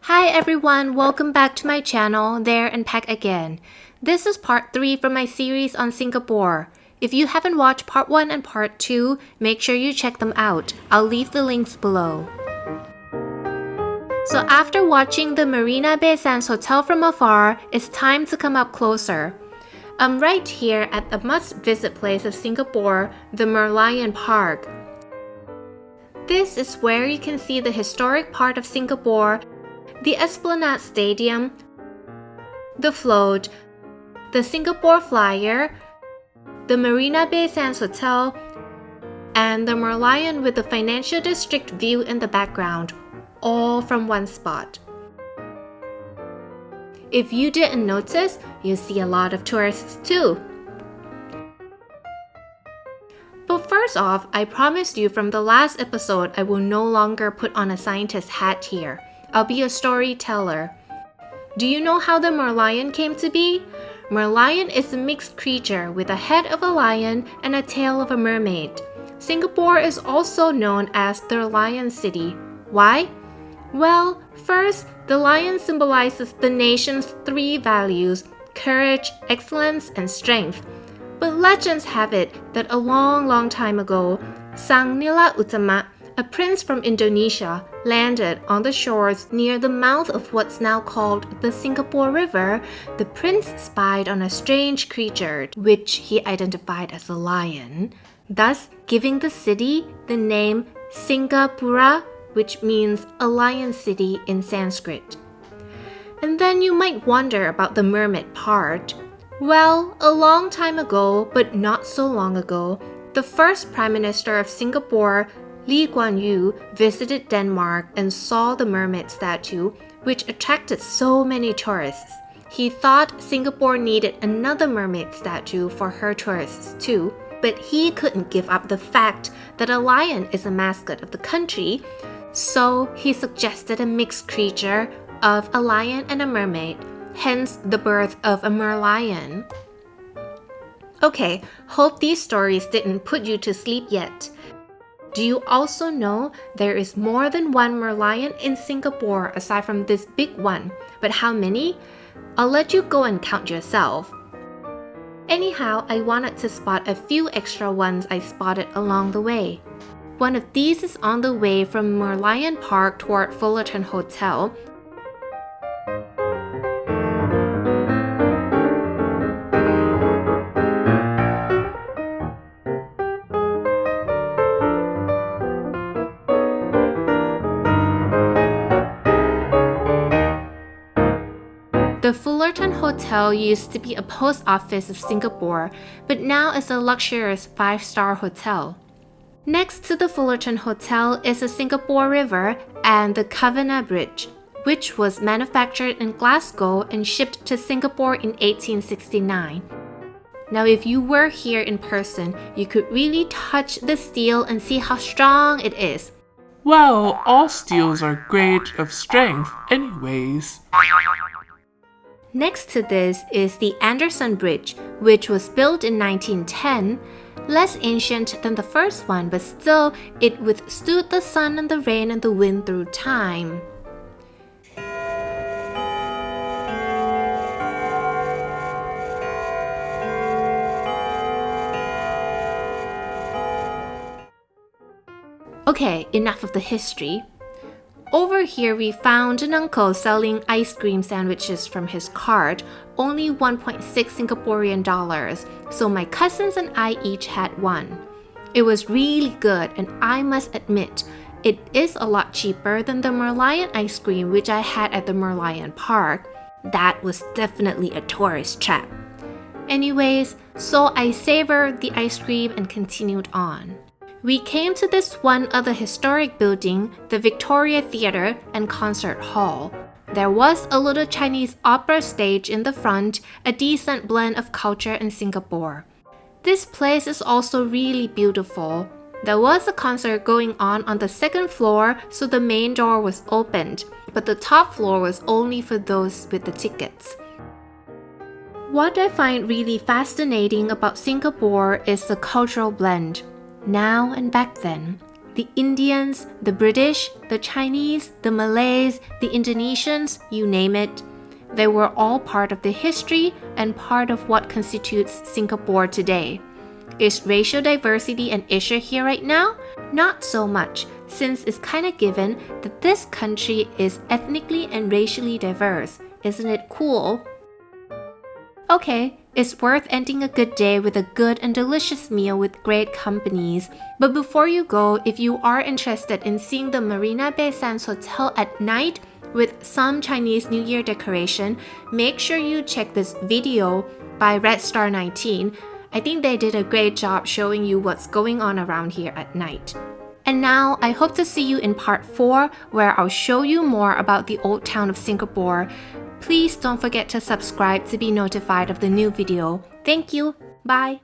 Hi everyone, welcome back to my channel, There and Back Again. This is part 3 from my series on Singapore. If you haven't watched part 1 and part 2, make sure you check them out. I'll leave the links below. So after watching the Marina Bay Sands Hotel from afar, it's time to come up closer. I'm right here at the must-visit place of Singapore, the Merlion Park. This is where you can see the historic part of Singapore, the Esplanade Stadium, the float, the Singapore Flyer, the Marina Bay Sands Hotel, and the Merlion with the financial district view in the background, all from one spot. If you didn't notice, you see a lot of tourists too. But first off, I promised you from the last episode I will no longer put on a scientist hat here. I'll be a storyteller. Do you know how the Merlion came to be? Merlion is a mixed creature with a head of a lion and a tail of a mermaid. Singapore is also known as the Lion City. Why? Well, first, the lion symbolizes the nation's 3 values: courage, excellence, and strength. But legends have it that a long time ago, Sang Nila Utama, a prince from Indonesia, landed on the shores near the mouth of what's now called the Singapore River. The prince spied on a strange creature, which he identified as a lion, thus giving the city the name Singapura, which means a lion city in Sanskrit. And then you might wonder about the mermaid part. Well, a long time ago, but not so long ago, the first Prime Minister of Singapore, Lee Kuan Yew, visited Denmark and saw the mermaid statue, which attracted so many tourists. He thought Singapore needed another mermaid statue for her tourists too, but he couldn't give up the fact that a lion is a mascot of the country, so he suggested a mixed creature of a lion and a mermaid, hence the birth of a Merlion. Okay, hope these stories didn't put you to sleep yet. Do you also know there is more than one Merlion in Singapore aside from this big one? But how many? I'll let you go and count yourself. Anyhow, I wanted to spot a few extra ones I spotted along the way. One of these is on the way from Merlion Park toward Fullerton Hotel. The Fullerton Hotel used to be a post office of Singapore, but now is a luxurious 5-star hotel. Next to the Fullerton Hotel is the Singapore River and the Kavanagh Bridge, which was manufactured in Glasgow and shipped to Singapore in 1869. Now, if you were here in person, you could really touch the steel and see how strong it is. Well, all steels are great of strength anyways. Next to this is the Anderson Bridge, which was built in 1910, less ancient than the first one, but still it withstood the sun and the rain and the wind through time. Okay, enough of the history. Over here we found an uncle selling ice cream sandwiches from his cart, only 1.6 Singaporean dollars, so my cousins and I each had one. It was really good, and I must admit, it is a lot cheaper than the Merlion ice cream which I had at the Merlion Park. That was definitely a tourist trap. Anyways, so I savored the ice cream and continued on. We came to this one other historic building, the Victoria Theatre and Concert Hall. There was a little Chinese opera stage in the front, a decent blend of culture in Singapore. This place is also really beautiful. There was a concert going on the second floor, so the main door was opened, but the top floor was only for those with the tickets. What I find really fascinating about Singapore is the cultural blend. Now and back then, the Indians, the British, the Chinese, the Malays, the Indonesians, you name it. They were all part of the history and part of what constitutes Singapore today. Is racial diversity an issue here right now? Not so much, since it's kind of given that this country is ethnically and racially diverse. Isn't it cool? Okay, it's worth ending a good day with a good and delicious meal with great companies. But before you go, if you are interested in seeing the Marina Bay Sands Hotel at night with some Chinese New Year decoration, make sure you check this video by Red Star 19. I think they did a great job showing you what's going on around here at night. And now, I hope to see you in part 4, where I'll show you more about the old town of Singapore. Please don't forget to subscribe to be notified of the new video. Thank you. Bye.